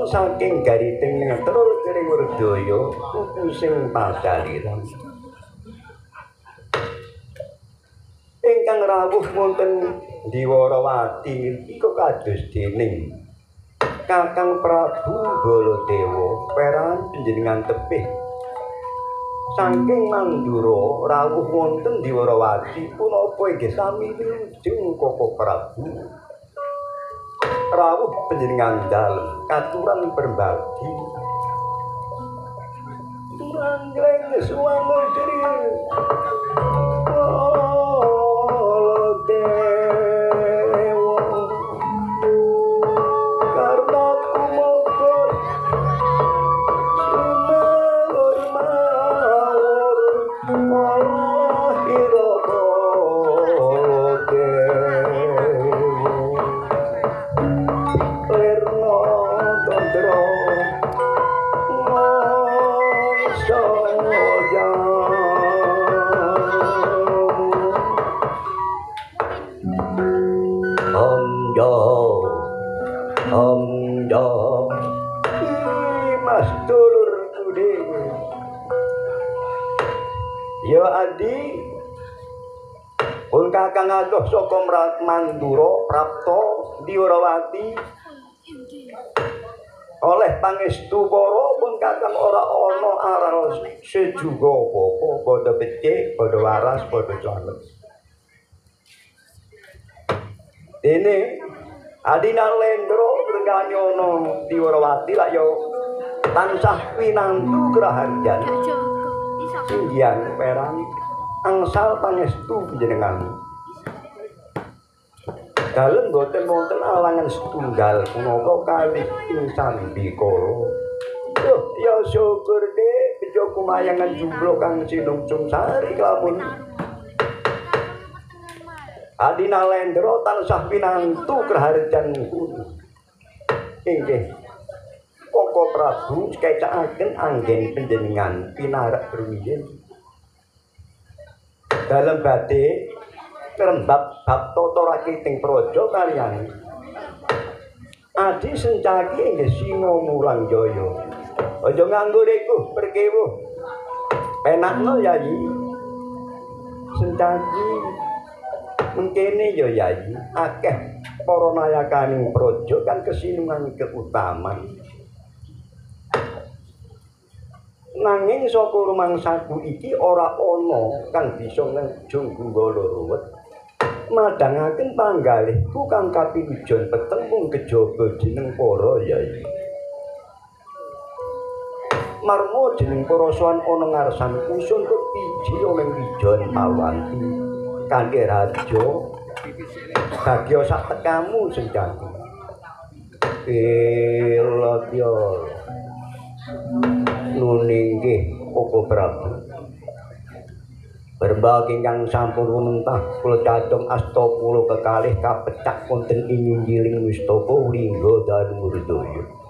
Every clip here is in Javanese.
Saking gariting netrul kering werdaya kuku sing padaliran ingkang rawuh wonten Diwarawati iku kados dening Kakang Prabu Baladewa perangan panjenengan tepih saking Mandura rawuh wonten Diwarawati punapa inggih sami wilujeng Koko Prabu rawuh panjenengan dalem katuran berbagi Langgreng suwana jeri Baladewa karena kumoga sumelur mawur malahira Mas dulur kude ya Adi pun kakang adoh saka Mandura prapta Diwarawati oleh pangestu para pun kakang ora ana aral sejuga apa padha becik padha waras padha caleg dene Adina Lendra Renganyono Diwarawati lak yo tansah winantu Graharjan singgihan perang angsal pangestu panjenengan dalem boten wonten alangan setunggal punapa kalih ing sandikara duh ya syukur de bejo kumayangan jumblo kang sinungsung sari kelamun Adina Lendra tansah pinantu Graharjan inggih Koko Prabu kecakaken anggen panjenengan pinarak rumiyin dalem badhe ngrembab bab tata rakiting praja kaliyan Adi Sencaki inggih Singa Murangjaya aja nganggo rekuh perkewuh penakno Yayi Sencaki mengkene ya Yayi akeh para nayakaning praja kan kesinungan keutaman nanging saka rumangsaku iki ora ana kang bisa ngejung Gunggala ruwet madangaken panggalihku kang kapinujon peteng kejaba jeneng para Yayi marmo jeneng para sowan ana ngarsanku suntuk piji ana wijon pawanti kanthi raja bagya sak tekamu senjati Elotya nuningkih Koko Prabu berbagi ingkang sampun rumentah kula cadhong asta kula kekalih kapecak wonten ing ngiling wistaka Lingga Danurdaya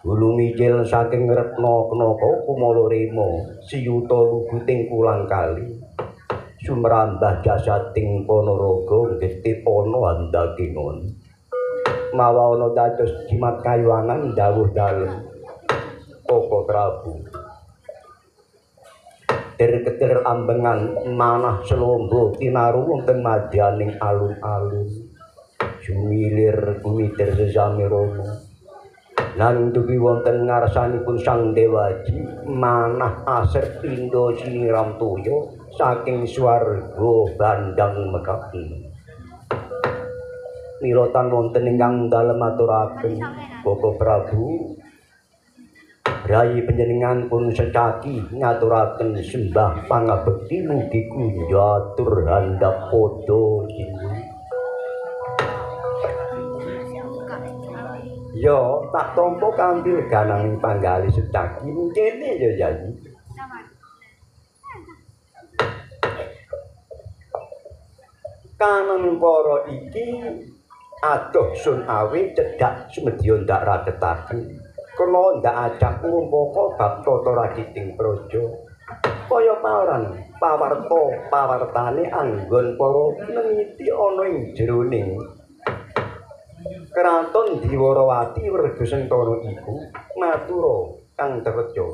Hulu micil saking Retna Kenaka Kumala Rema siyuta luguting kulang kali sumrambah jasating Panaraga getih ana handakingon mawa ana dados jimat kayuwangan dawuh dalem Koko Prabu ketir ambengan manah selombo tinaru wonten madyaning alun-alun sumilir gumitir sesami Rama lan dugi wonten ngarsanipun Sang Dewaji manah aser pindha siniram toya saking swarga bandang mekaten milotan wonten ingkang dalem aturaken Koko Prabu Rayi panjenengan pun secaki ngaturaken sembah pangabekti mugi kunjatur handap padha ya tak tampa kanthi leganing panggalih secaki mungkene ya Yayi kanan para iki adoh sun awe cedhak sumedya ndak radhetaken kula ndak ajak ngumpaka bab tata rakiting praja kaya pawaran pawartane anggon para nengiti ana ing jeroning Kraton Diwarawati Werga Sentana iku matura kang treja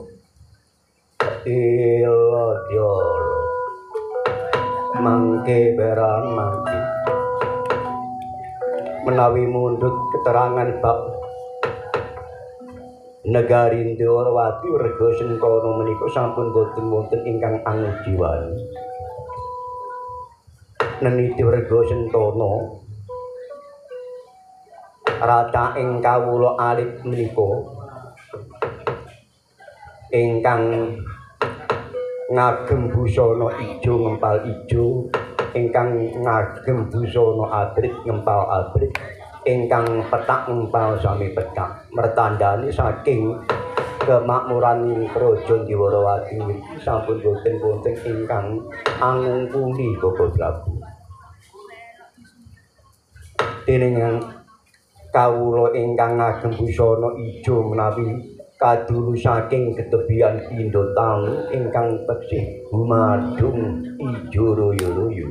Elodya mangke beran mangke menawi mundhut keterangan bab negari Diwarawati Werga Sentana menika sampun boten wonten ingkang anujiwan neniti Werga Sentana rata ing kawula alit menika ingkang ngagem busana ijo ngempal ijo ingkang ngagem busana abrit ngempal abrit ingkang petak ngempal sami petak mertandani saking kemakmuran Praja Diwarawati sampun boten wonten ingkang angungkuli Koko Prabu dening kawula ingkang ngagem busana ijo menawi kadulu saking ketebian pindha talu ingkang teksih gumadung ijo royo-royo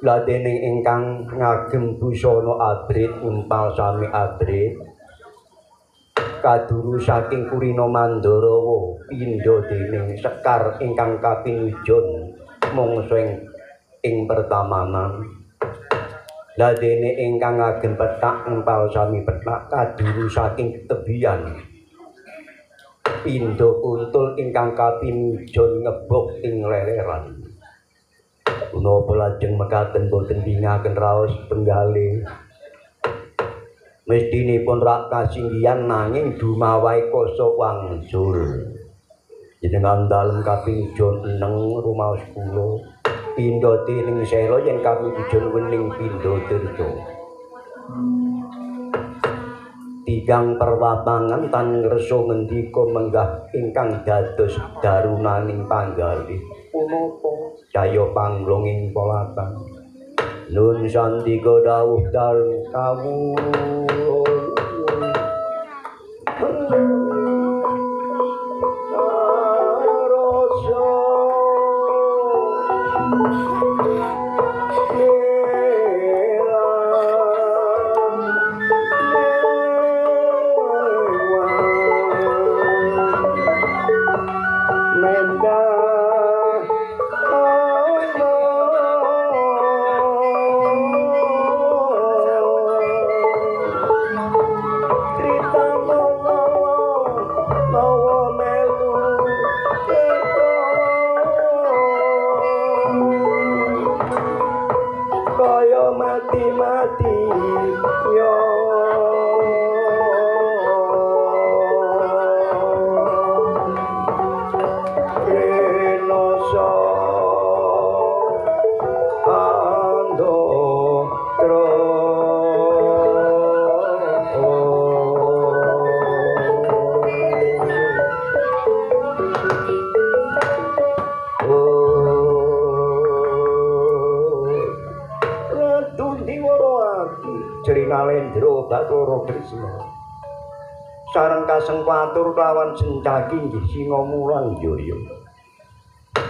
ladene ingkang ngagem busana abrit umpal sami abrit kadulu saking Kurina Mandarawa pindha dening Sekar ingkang kapinujon mungsuh ing pertamanan ladene ingkang ngagem petak empal sami petak kaduru saking ketebian pindha kuntul ingkang kapinujon ngebok ing leleran punapa lajeng mekaten boten bingaken raos penggalih mestinipun rak kasinggihan nanging dumawahi koso wangsul jenengan dalem kapinujon eneng rumaos kula pindha tining sela yen kapinujon wening pindha tirta tigang perwatangan tan ngresa ngendika menggah ingkang dados darunaning panggalih punapa caya panglonging polatan nun sandika dawuh dalem kawula Bathara Kresna sareng kasengkwatur lawan Sencaki nggih Singa Mulang Jaya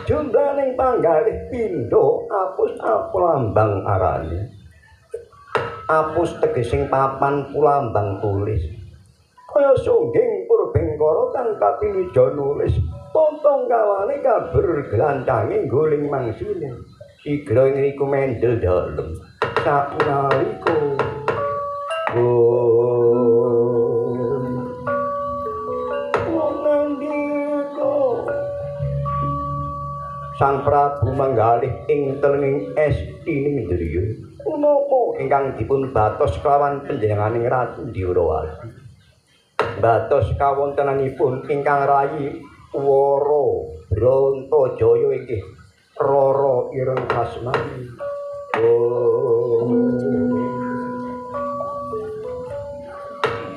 jumlaning panggalih pindha apus apulambang arane apus tegesing papan pulambang tulis kaya sungging purbengkara kang kapinuja nulis pontong kawane kabar glancange guling mangsine sigra ngriku mendel dalem sapunalika Sang Prabu manggalih ing telenging Estining Driya punapa ingkang dipun batos kelawan panjenenganing Ratu Dwarawati batos kawontenanipun ingkang rayi Wara Brontajaya inggih Rara Ireng Asmani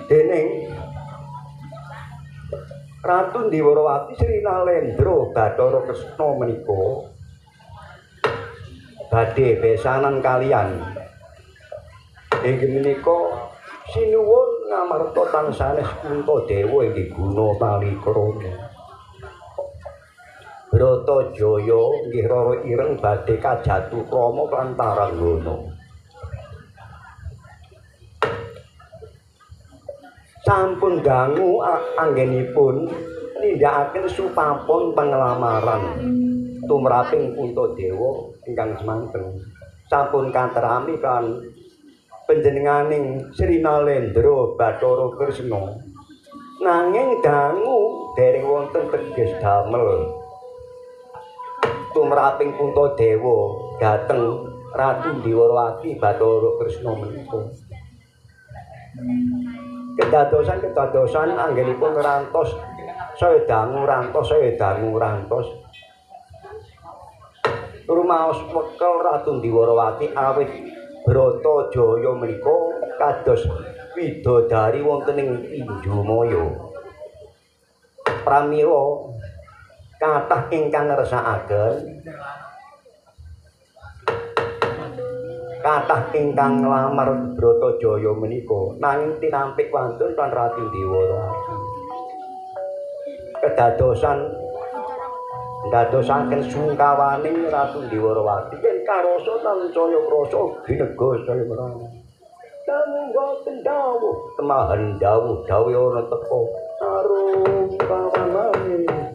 dening Ratu Dwarawati Sri Nalendra Bathara Kresna menika badhe besanan kalian inggih menika sinuwun ngamarta tangsanes Kuntadewa inggih guna palikrama Bratajaya inggih Rara Ireng badhe kajatukrama lan Taranggana sampun dangu anggenipun nindakaken supapun penglamaran tumraping Kuntadewa ingkang semanten sampun katerami kan panjenenganing Sri Nalendra Bathara Kresna nanging dangu dereng wonten teges damel tumraping Kuntadewa dhateng Ratu Dwarawati Bathara Kresna menika kedadosan anggenipun rantos saya dangu rantos rumaos wekel Ratu Dwarawati awit Bratajaya menika kados widodari wonten ing Injumaya pramila kathah ingkang ngersakaken kathah ingkang nglamar Bratajaya menika nanging tinampik wantun lan Ratu Dwarawati ndadosaken sungkawaning Ratu Dwarawati yen karasa tansaya krasa ginega saya merana nanging boten dawuh temahan dawuh ana teka arum kawanane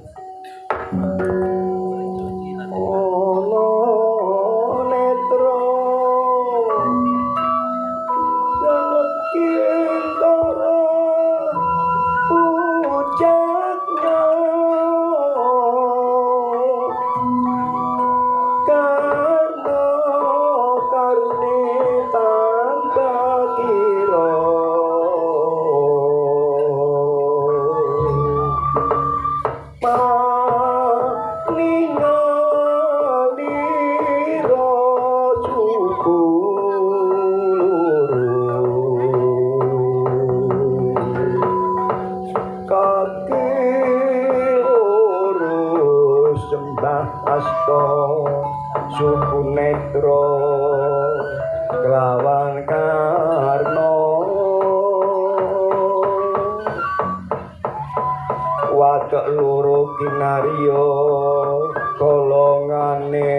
Sukunetra kelawan Karna wadok loro kinarya golongane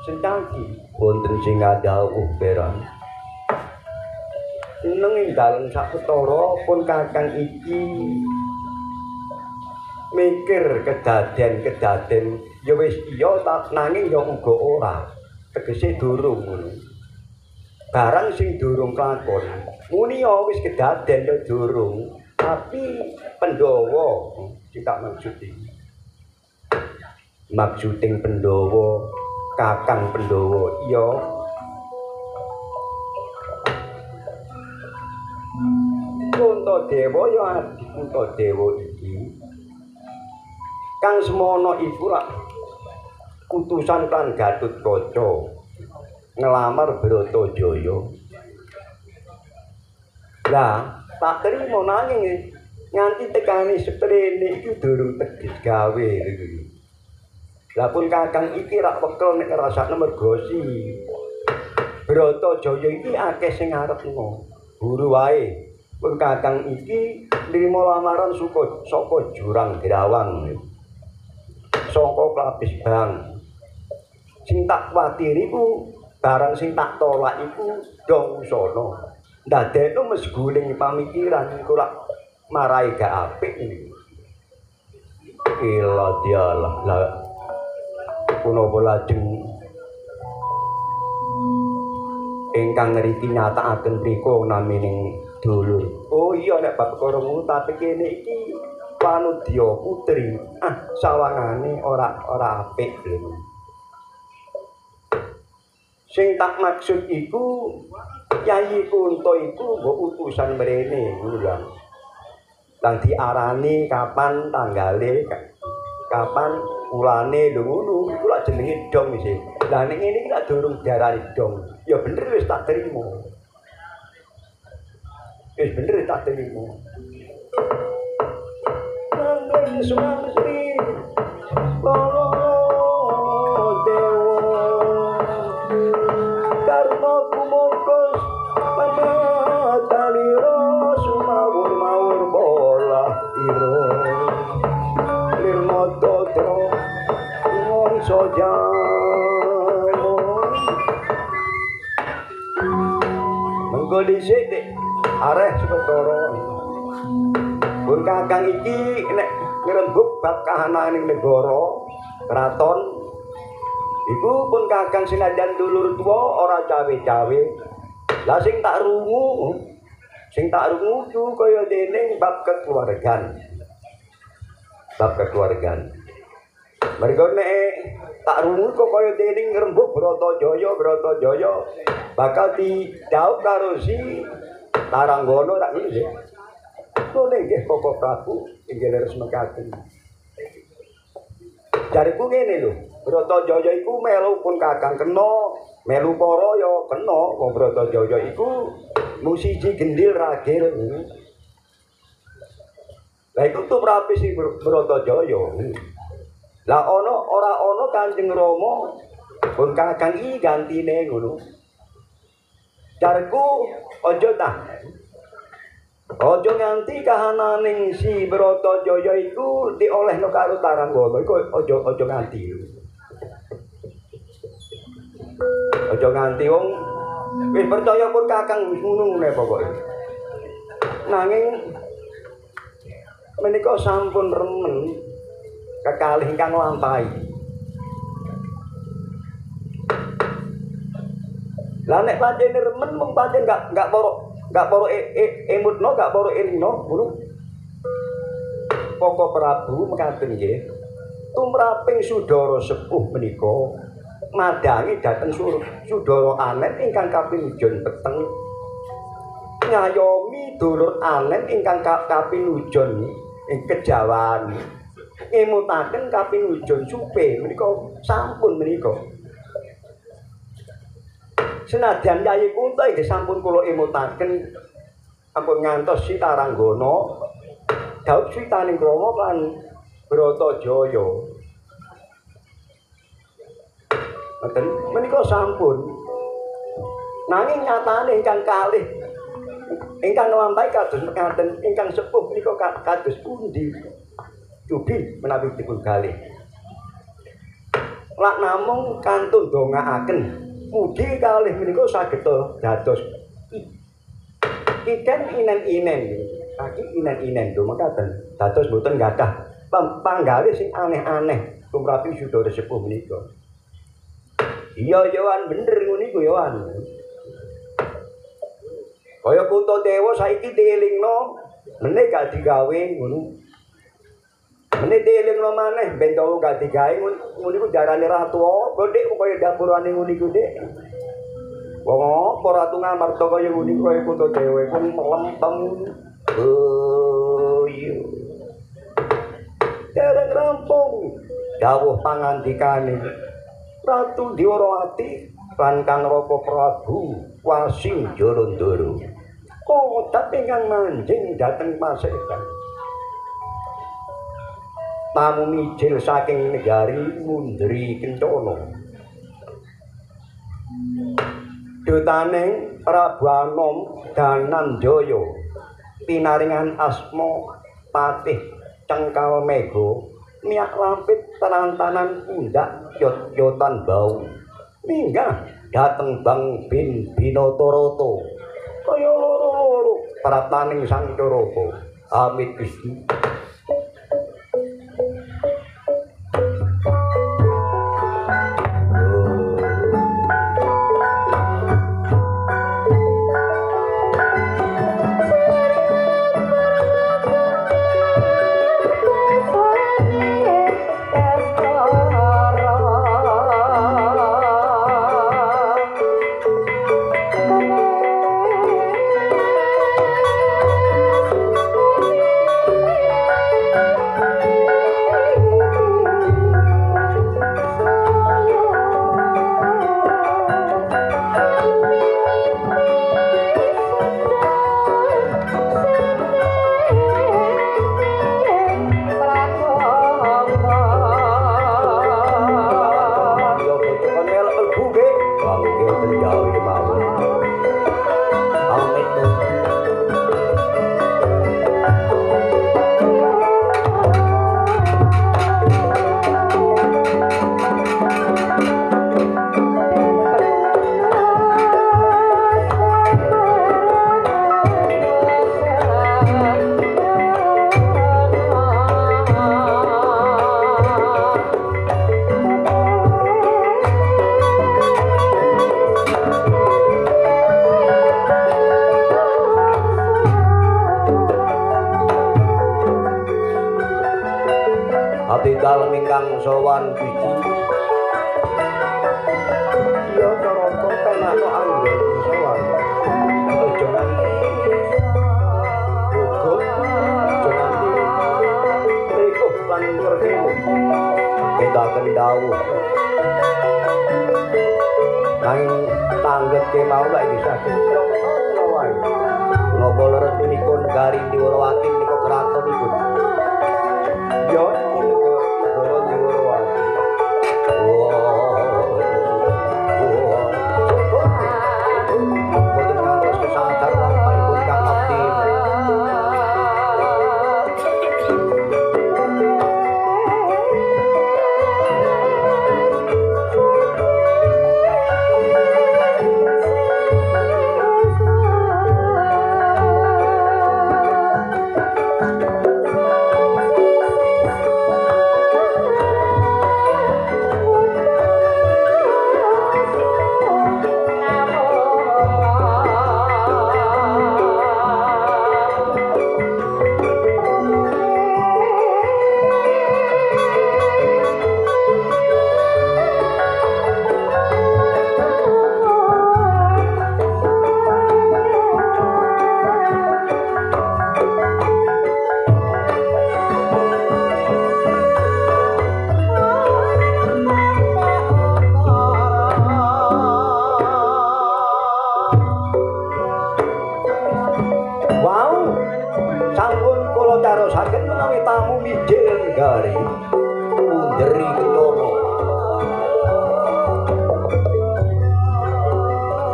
Sencaki wonten sing ngadhawuh perang nanging dalem saketara pun kakang iki mikir kedaden ya wis iya nanging ya uga ora tegese durung ngono barang sing durung kelakon muni ya wis kedaden ya durung tapi Pandhawa cita maksuding Pandhawa Kakang Pandhawa iya Kuntadewa ya adik Kuntadewa iki kang semana iku lak utusan kan Gatotkaca ngelamar Bratajaya. Lah, tak terima nanging nganti tekane seprene iki durung teges gawe. Lah pun kakang iki rak pekel nek ngrasakne mergosi. Bratajaya iki akeh sing ngarepno. Buru wae. Pun kakang iki nrimo lamaran saka jurang Grawang. Saka Klapis Bang. Sing tak kuwatiri ku barang sing tak tolak iku dong sono. Ndadekno mes guling pamikiran iku lak marai gak apik iki. Ila dialah lah punapa lajeng ingkang ngriki nyatakaken prika namining dulur. Oh iya nek bab perkara ngono tapi kene iki Panudya putri. Sawangane ora apik lho. Sing tak maksud iku Yayi Kunto iku mbok utusan mrene ngono lho. Lan diarani kapan tanggale, kapan ulane lho ngono. Iku lak jenenge dong sih. Lah nek ngene iki lak durung diarani dong. Ya bener wis tak terima. Wis bener tak terima. Nanging Sumantri Para Dewa Karma kumongkos pamatalira sumawur-mawur bola ira lirmadadra mangsa jamo mengko dhisik areh Bathara. Pun kakang iki nek ngrembug bab kahananing negara kraton iku pun kakang sinajan dulur tuwa ora cawe-cawe. Lah sing tak rungu ku kaya dene bab kekeluargan. Bab kekeluargan. Mergo nek tak rungu kok kaya dene ngrembug Bratajaya bakal didhaup karo si Taranggana tak ngene nggih. Ngene nggih Koko Prabu inggih leres mekaten. Jariku ngene lho, Bratajaya iku melu pun kakang kena, melu para ya kena. Wong Bratajaya iku mung siji gendil ragil. Lah iku tumrapis si Bratajaya. Lah ora ana Kanjeng Rama pun kakang iki gantine ngono. Jariku aja nganti kahananing si Bratajaya iku diolehno karo Taranggana iku aja nganti. Aja nganti wong wis percaya pun kakang ngono pokoke. Nanging menika sampun remen kekalih ingkang lampahi. Lah nek pancen remen mung pancen gak poro emutno gak poro irino ngono. Koko Prabu mekaten nggih. Tumraping Sudara sepuh menika madangi dhateng Sudara Anet ingkang kapinujon peteng. Ngayomi dulur Anet ingkang kapinujon ing kejawaan. Emutaken kapinujon supe menika sampun menika. Senadyan Yayi Kunto inggih sampun kula emutaken ampun ngantos si Taranggana dhaup switaning Rama lan Bratajaya. Mboten menika sampun. Nanging nyatane ingkang kalih ingkang nglampahi kados mekaten ingkang sepuh menika kados pundi? Dugi menawi dipun galih. Lak namung kantun dongaaken mugi kalih menika saged dados iken inen-inen. Kaki inen-inen lho mekaten. Dados mboten gadah panggalih sing aneh-aneh tumrapi Sudara sepuh menika. Iya Yohan bener ngono iku Yohan. Kaya Puntadewa saiki dielingno meneh gak digawe ngono. Meneh dielingno maneh ben dawa gak digawe ngono iku darane ratu apa Dik kaya dapurane ngono iku Dik. Wong apa ratu Ngamarta kaya ngono iku kaya Puntadewa iku melempem. Oh iya. Dereng rampung dawuh pangandikane Ratu Dwarawati lan Kang Raka Prabu Wasing Jarandara kodat ingkang manjing dhateng Paseban. Tamu mijil saking negari munderi kencana. Dutaning Prabu Anom Dananjaya pinaringan asma Patih Cengkal Mega miyak lampit terantanan pundak yot-yotan bau minggah dateng Bang Bin Binatarata kaya loro-loro prataning Sang Caraka amit Gusti. Abdal ingkang sowan Gusti. Ya Caraka penano anggen sowan. Aja nganti gugup, aja nganti rekuh lan perkemo. Kita kendhawuh. Nanging tanggep kemawon lek bisa kira wae. Napa leretunipun Gari Dwarawati menika kratonipun. Yo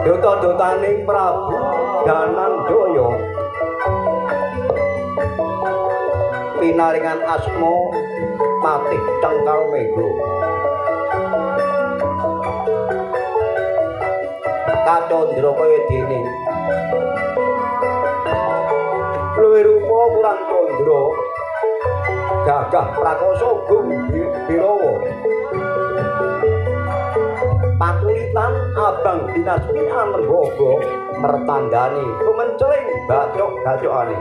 Dota-dotaning Prabu Dananjaya pinaringan asma Patih Cengkal Mega kacandra kaya dene luwih rupa kurang candra gagah prakoso Birawa pakulitan abang dinasti Anenggaga mertandani kumencling bacok-bacokane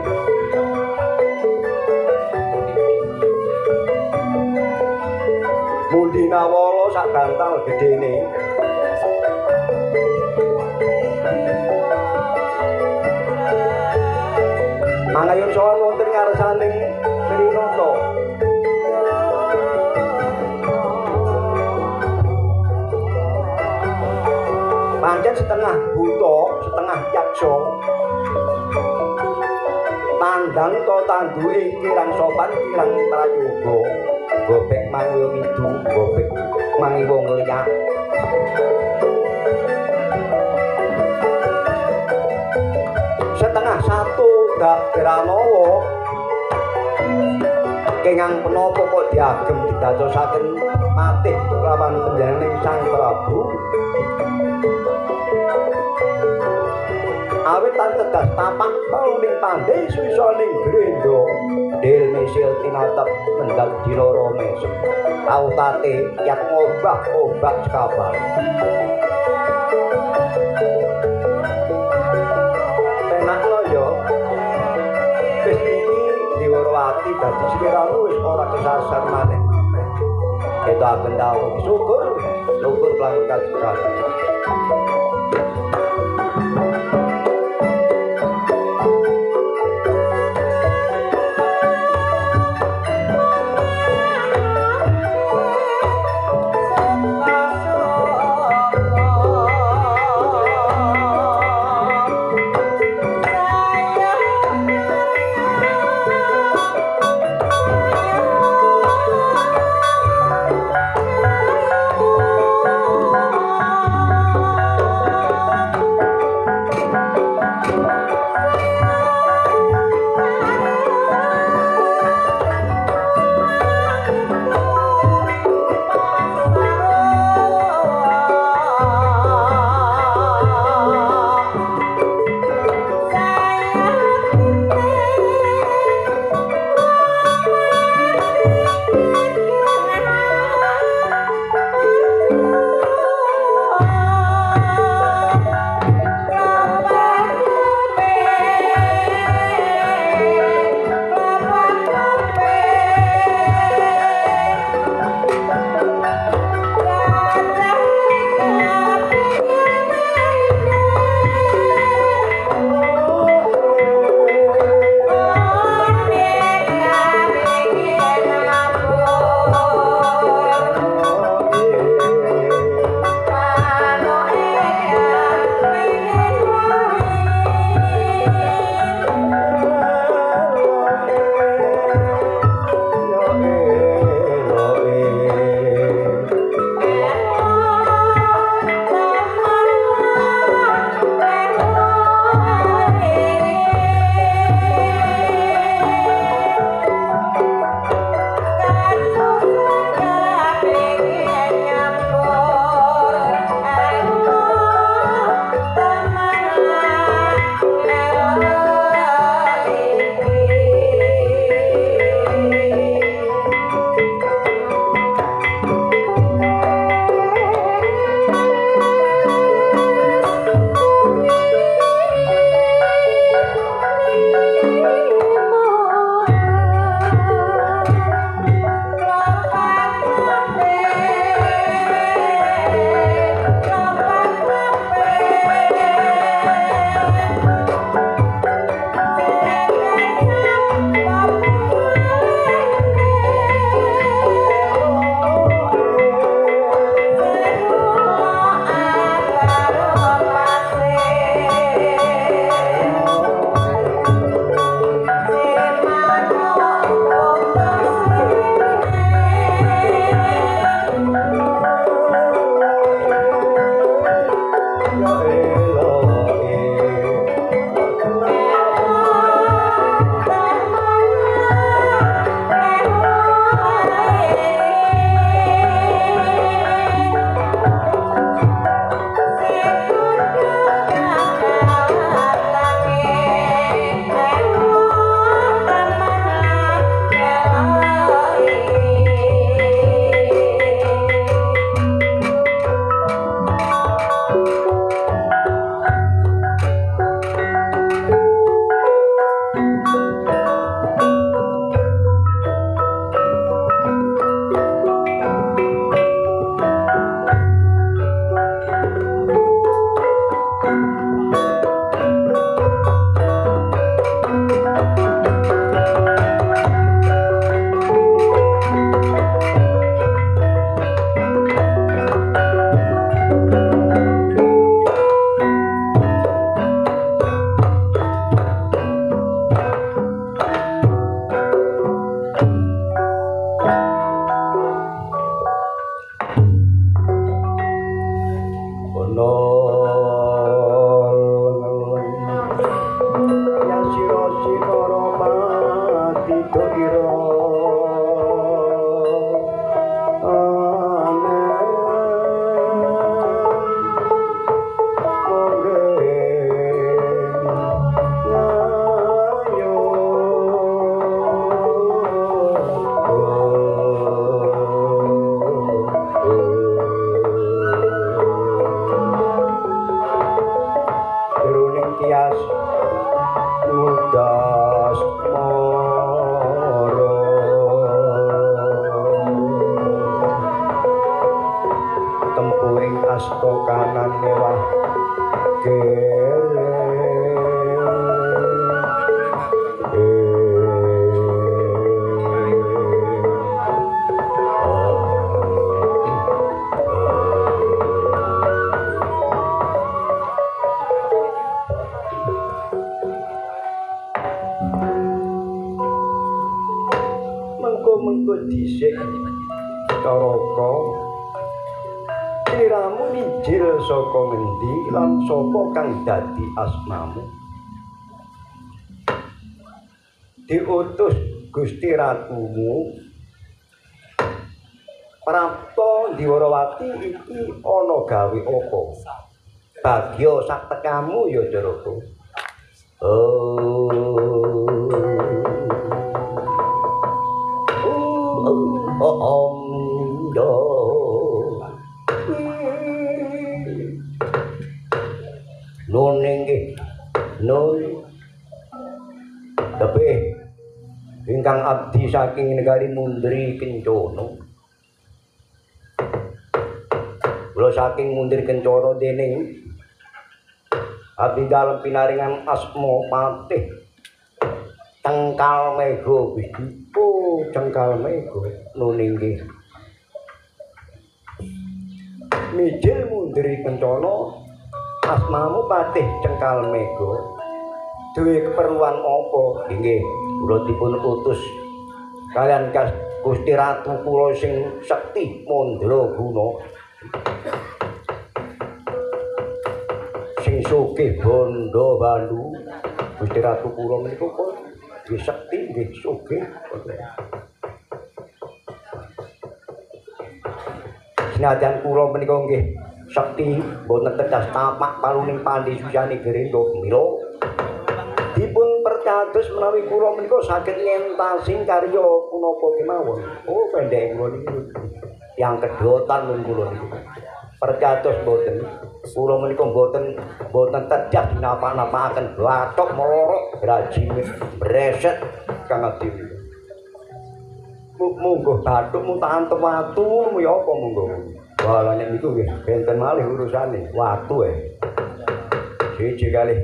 Mundi Nawala sak bantal gedene mangayun sowan wonten ngarsaning Srinata pancen setengah buta, setengah yaksa. Tandang to tanduke kirang sopan, kirang prayoga. Gobek mangi wong idu, gobek mangi wong liya. Setengah satu dak Pranowo kengang penapa kok diagem didadosaken matih lawan panjenenganing Sang Prabu. Awit tan tegas tapak ning pandhe suwisaning Grendra Dil mesil tinatep mendal diloro mesem autate yak ngobah-obah sekabar. Penak lo yo wis iki diwarwati dadi sliramu wis ora kesasar maneh. Kita bendau syukur kelawan kajikan. rada ira kanan mewah mengko dhisik caraka sliramu mijil saka ngendi lan sapa kang dadi asmamu diutus Gusti Ratumu Prapta Diwarawati iki ana gawe apa bagya sak tekamu ya Caraka Nun inggih nun tapi ingkang abdi saking negari Mundri Kencana kula saking Mundri Kencana dening abdi dalem pinaringan asma Patih Cengkal Mega Gusti Cengkal Mega nun inggih mijil Mundri Kencana asmamu Patih Cengkal Mega duwe keperluan apa inggih kula dipun utus kalian Gusti Ratu kula sing sekti Mandraguna sing sugih bondo bandu Gusti Ratu kula menika pun nggih sekti nggih sugih senajan kula menika nggih sekti boten tegas tapak paluning pandi susani gerindo mila dipun percados menawi kula menika saged ngentasing karya punapa kemawon pendek kula niku tiyang kedotan nun kula niku percados boten kula menika boten tegas napa-napaaken blathok melorok rajine breset kang abdi monggo bathuk mutahan watu ya apa monggo wala nek niku nggih benten malih urusane watu siji kalih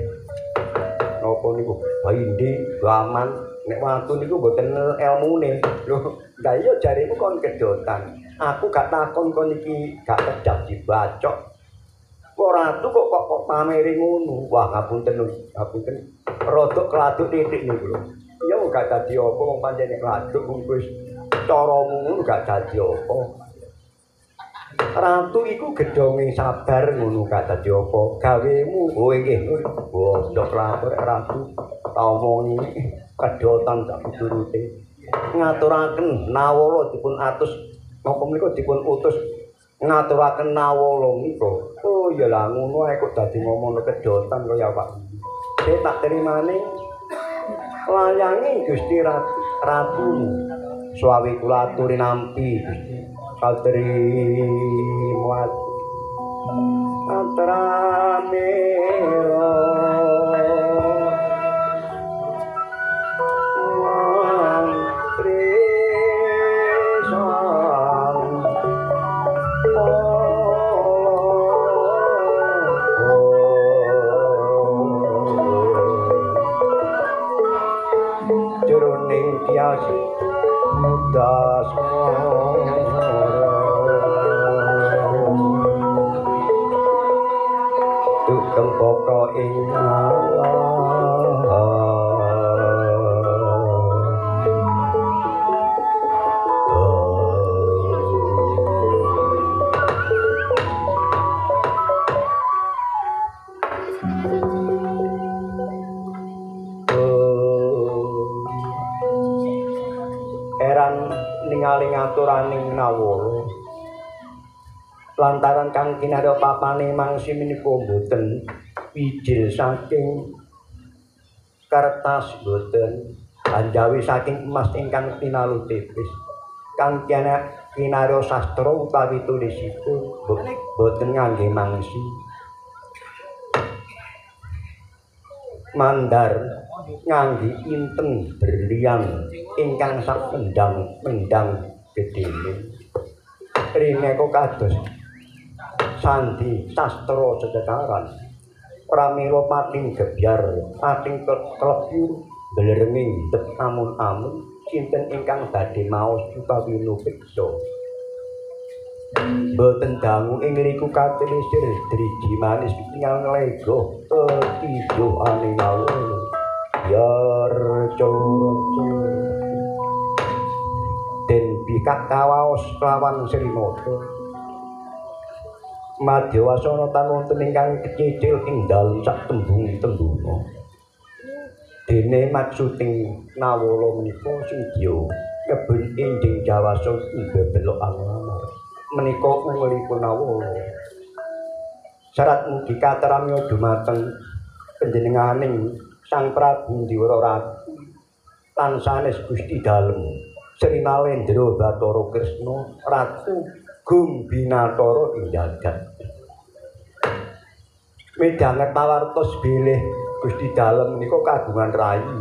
napa niku baindi gaman nek watu niku mboten elmune lho lha iya jarimu kon kedotan aku gak takon kon iki gak kedah dibacok kok ratu kok pameri ngono wah ngapunten rada kladuk titik niku lho ya gak dadi apa wong pancen kladuk wong wis caramu ngono gak dadi apa Ratu iku gedhonge sabar ngono gak dadi apa gawemu nggih bodhok lapor Ratu tawomongi kedotan sak piturute ngaturaken nawala dipun atus napa menika dipun utus ngaturaken nawala menika oh ya lah ngono ae kok dadi ngomong kedotan kaya Pak tak terimane layangi Gusti Ratu suawi kula aturi nampi Katri muat antara mero mantri sang jroning kiasi mudas kempaka ing kejaran ningali ngaturaning Nawala. Lantaran kang kinarya papane mangsi menika boten wijil saking kertas boten anjawi saking emas ingkang pinalu tipis kang kinarya sastra utawi tulisipun boten ngangge mangsi mandar ngangge inten berlian ingkang sak mendang gedene rene kok kados sandi sastra cecekaran pramila pating gebyar pating klebyur belerenging dep amun-amun sinten ingkang badhe maos utawi nupiksa boten dangu ing liku katelisir driji manis tinggal lego tijo ane Nawala yar coro den bikak kawaos lawan Srimata Madyawasana tan wonten ingkang kecicil ing dalem sak tembung-tembunga. Dene maksuding Nawala menika Sidya kebun enjing jawasa bebelok angar. Menika umuripun Nawala. Syarat mugi kateramya dumateng panjenenganing Sang Prabu Ndiwara Ratu lan sanes Gusti Dalem Sri Nalendra Bathara Kresna Ratu Gum Binatara ing jagat. Midhanget pawartos bilih Gusti Dalem menika kagungan rayi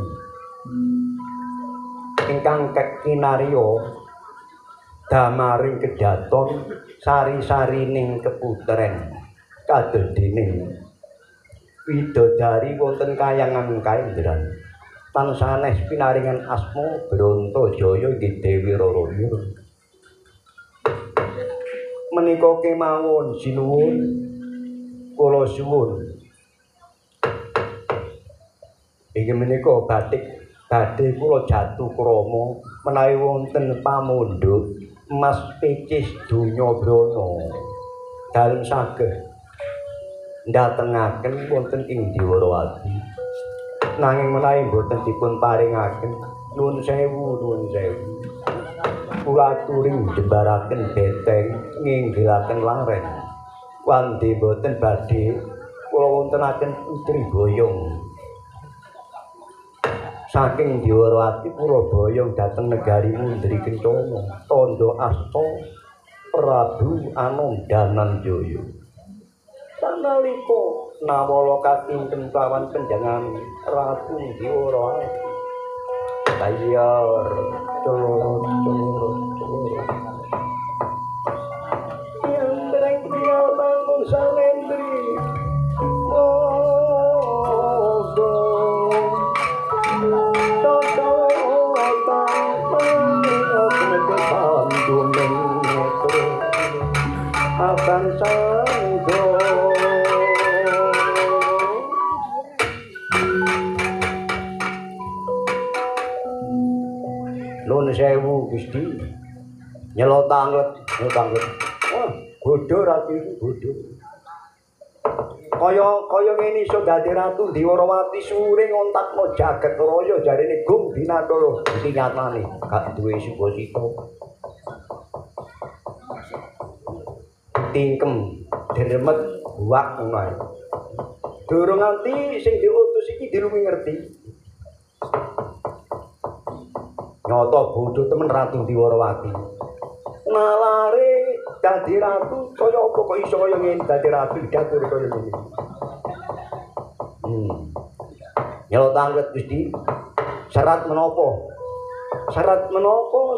ingkang kinarya damaring kedaton sari-sarining keputren kados dening widodari wonten kayangan kaendran tan sanes pinaringan asma Brontajaya inggih Dewi Raraya. Menika kemawon sinuwun kula suwun inggih menika badhe kula jatuh krama menawi wonten pamundhut emas pecis donya brana dalem saged ndatengaken wonten ing Diwarawati nanging menawi boten dipun paringaken nuwun sewu kula aturi jembaraken beteng nginggilaken laren wandi boten badhe kula wontenaken putri boyong saking Diwarawati kula boyong dhateng negari Mundri Kencana tandha asta Prabu Anandananjaya sanalika Nawala katinten kelawan panjenengan Ratu Diwarawati bayar coro yang berang pria bangun salendri mogo toto tanpa kedepan dumeneko akan sanggo Nun sewu Gusti nyelot anglet wah bodho ratu iki bodho kaya ngene iso dadi Ratu Diwarawati suring ngontakno jagat raya jarene Gum Binatara iki nyatane gak duwe supasita tingkem deremet buak ngono ae durung nganti sing diutus iki dirumi ngerti nyata bodho temen Ratu Diwarawati nalare dadi ratu kaya apa kok iso kaya ngene dadi ratu datur kaya ngene nyelot anglet Gusti syarat menapa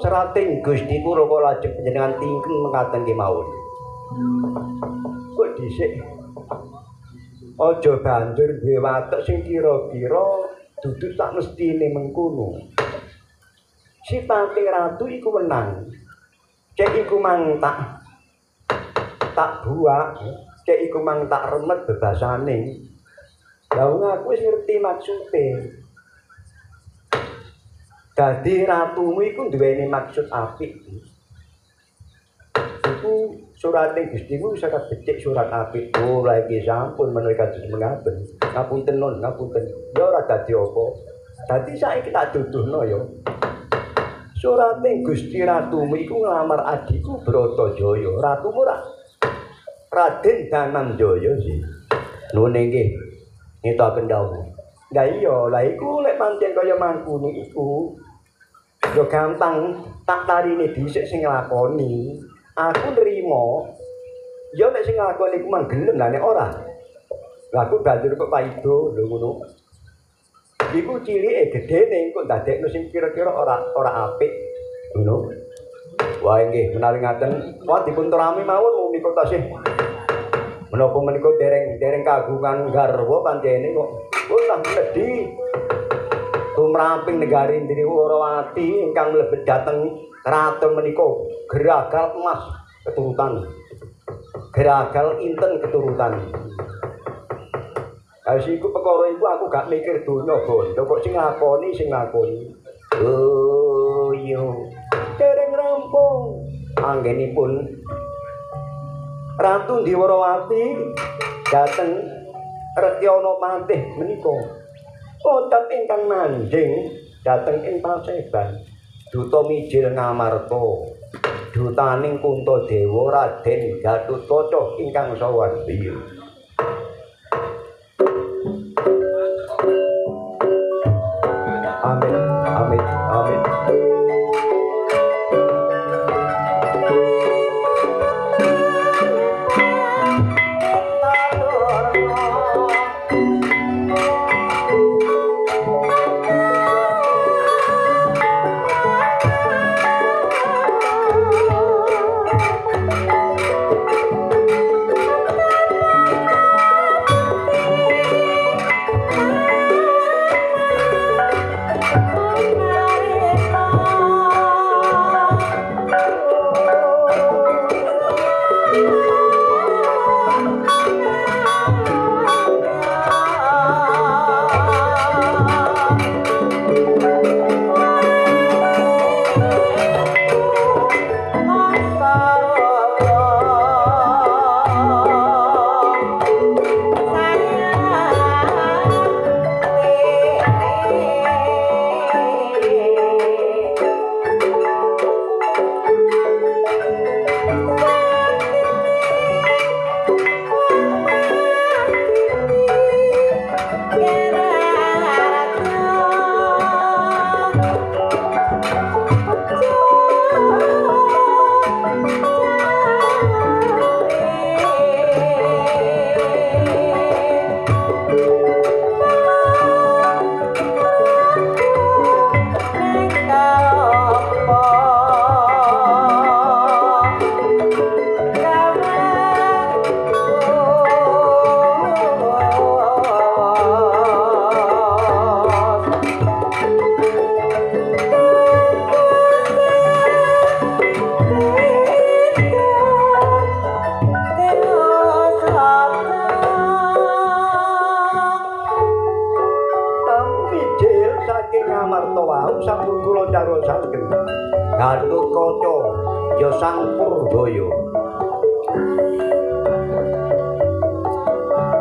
syarating Gusti kula lajeng panjenengan tingken mekaten kemawon kok dhisik aja banjur duwe watek sing kira-kira dudu sak mestine mengkono sipate ratu iku menang cek iku mang tak buak cek iku mang tak remet bebasane lha aku wis ngerti maksude dadi ratumu iku duweni maksud apik iku surate Gustimu wis sak becik surat apik oh lha iki sampun menawi kados mengaten ngapunten non ngapunten ya ora dadi apa dadi saiki tak duduhno ya Surate Gusti Ratumu iku nglamar adikku Bratajaya. Ratumu ra Raden Dananjaya sih. Nune nggih. Ngitaken dawuh. Lah iya, lah iku lek pancen kaya mangkono iku ya gampang tak tarine dhisik sing nglakoni. Aku nrimo. Ya nek sing nglakoni iku manggelem lah nek ora. Lah aku banjur kok paido lho ngono. Iku cilike gedene kok ndadekno sing kira-kira ora apik ngono. Wah nggih menawi ngaten wah dipun terami mawon menika tasih menapa menika dereng kagungan garwa pancene kok ulah nedhi tumramping negari Indriwarawati ingkang mlebet dhateng ratu menika geragal emas keturutan. Geragal inten keturutan. Asiku perkara iku aku gak mikir donya bondo kok sing ngakoni. Oh iya. Dereng rampung. Anggenipun Ratu Ndiwarawati dhateng Retyana Patih menika. Wonten ingkang manjing dhateng ing Paseban. Duta Mijil Ngamarta. Dutaning Kuntadewa Raden Gatotkaca ingkang sawadya. Amin, amin, amin. Gatotkaca ya sang Purbaya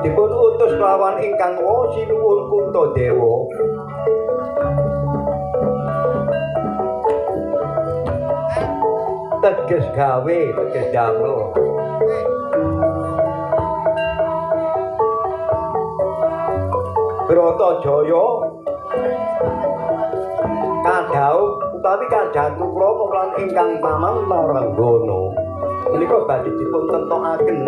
dipun utus kelawan ingkang sinuwun Kuntadewa teges gawe teges damel Bratajaya kadhaup utawi kadhatukra lan ingkang pamantaranggana menika badhe dipun tentokaken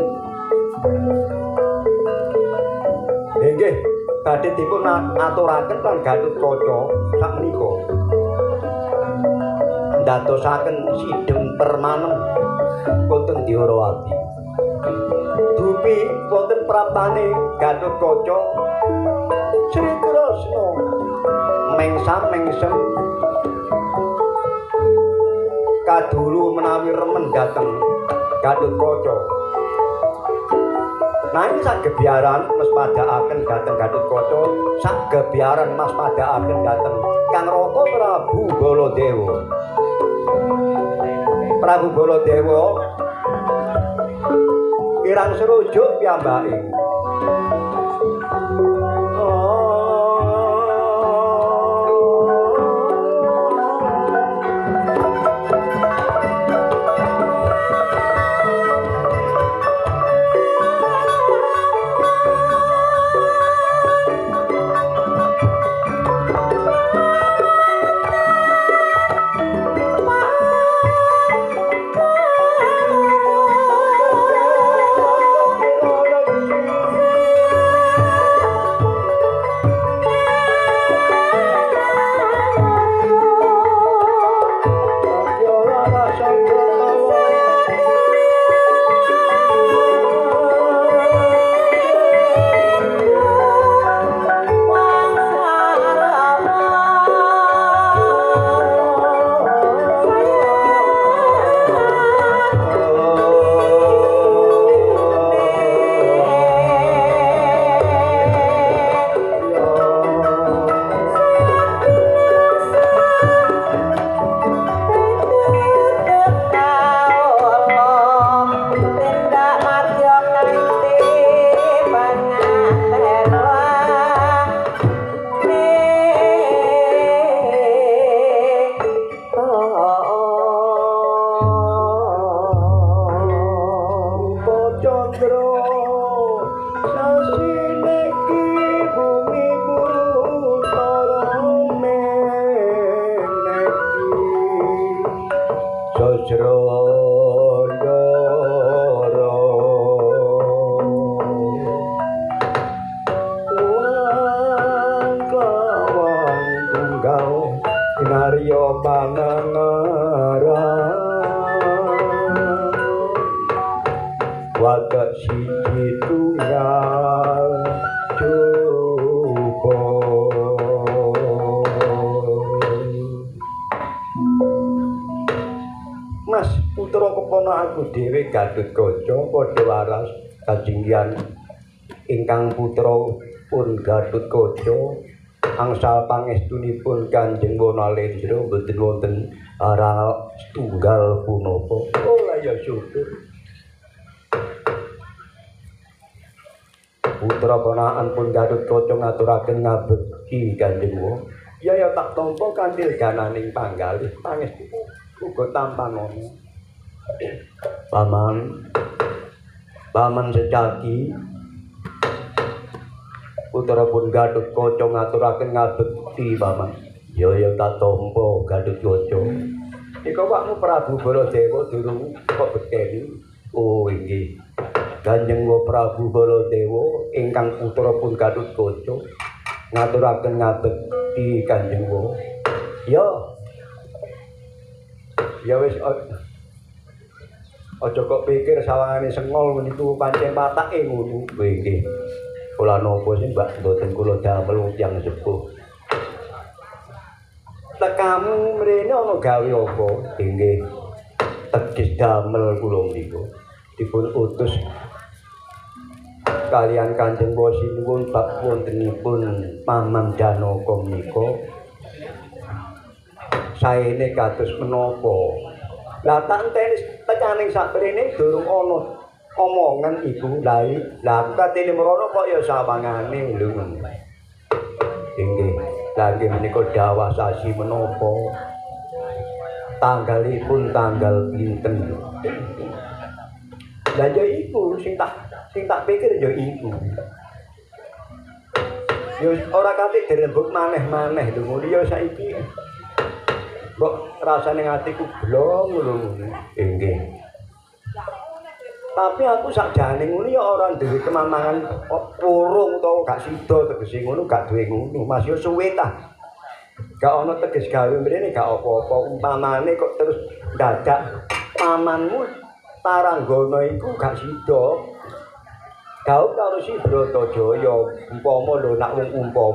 nggih badhe dipun aturaken lan Gatotkaca sakmenika ndadosaken sidhem permanem wonten Ndiwarawati dupi wonten praptane Gatotkaca Sri Krishna mengsam kadulu menawi remen dateng Gatotkaca. Nanging sagebiaran mas padhaaken dateng Gatotkaca, sagebiaran mas padhaaken dateng Kang Raka Prabu Baladewa. Prabu Baladewa kirang serujuk piyambake. ngarang wadah siji tunggal coba Mas putra keponakan aku dhewe Gatotkaca padha waras kajinggian ingkang putra pun Gatotkaca angsal pangestunipun Kanjeng Wanalendra boten wonten arah setunggal punapa. Oh la ya syukur. Putra ponakan pun Gatotkaca ngaturaken ngabekti Kanjeng Wa. Ya tak tampa kanthi gananing panggalih pangestunipun uga tampan ana. Paman secaki putra pun Gatotkaca ngaturaken ngabekti paman. Ya tak tampa Gatotkaca. Ika wakmu Prabu Baladewa durung kok bekeni. Oh inggih. Kanjeng Prabu Baladewa ingkang putra pun Gatotkaca ngaturaken ngabekti Kanjeng Wa. Ya wis aja kok pikir sawangane sengol meniku pancen patake ngono. Nggih. Kula napa sih Mbak mboten kula damel tiyang sepuh. Tekamu mrene ana gawe apa? Nggih. Tegis damel kula menika. Dipun utus kalian Kanjeng Wasinuwun bab wontenipun Paman Janaka menika. Saene kados menapa? Lah tak enteni tekaning saprene durung ana omongan ibu lai. Lah aku katene merono kok ya sawangane lho. Inggih, lah nggih menika dawah sasi menapa? Tanggalipun tanggal pinten? Lah ya iku sing tak pikir ya iku. Ya ora kate dirembug maneh-maneh lho ngono ya saiki. Kok rasane atiku blong ngono. Nggih. Tapi aku sakjane ngono ya ora duwe kemamangan urung utawa gak sida tegese ngono gak duwe ngono. Mas yo suwe ta. Gak ana teges gawe mrene gak apa-apa. Umpamane kok terus dadak pamanmu Taranggana iku gak sida. Gaul karo si Bratajaya umpama lho nak wong umpama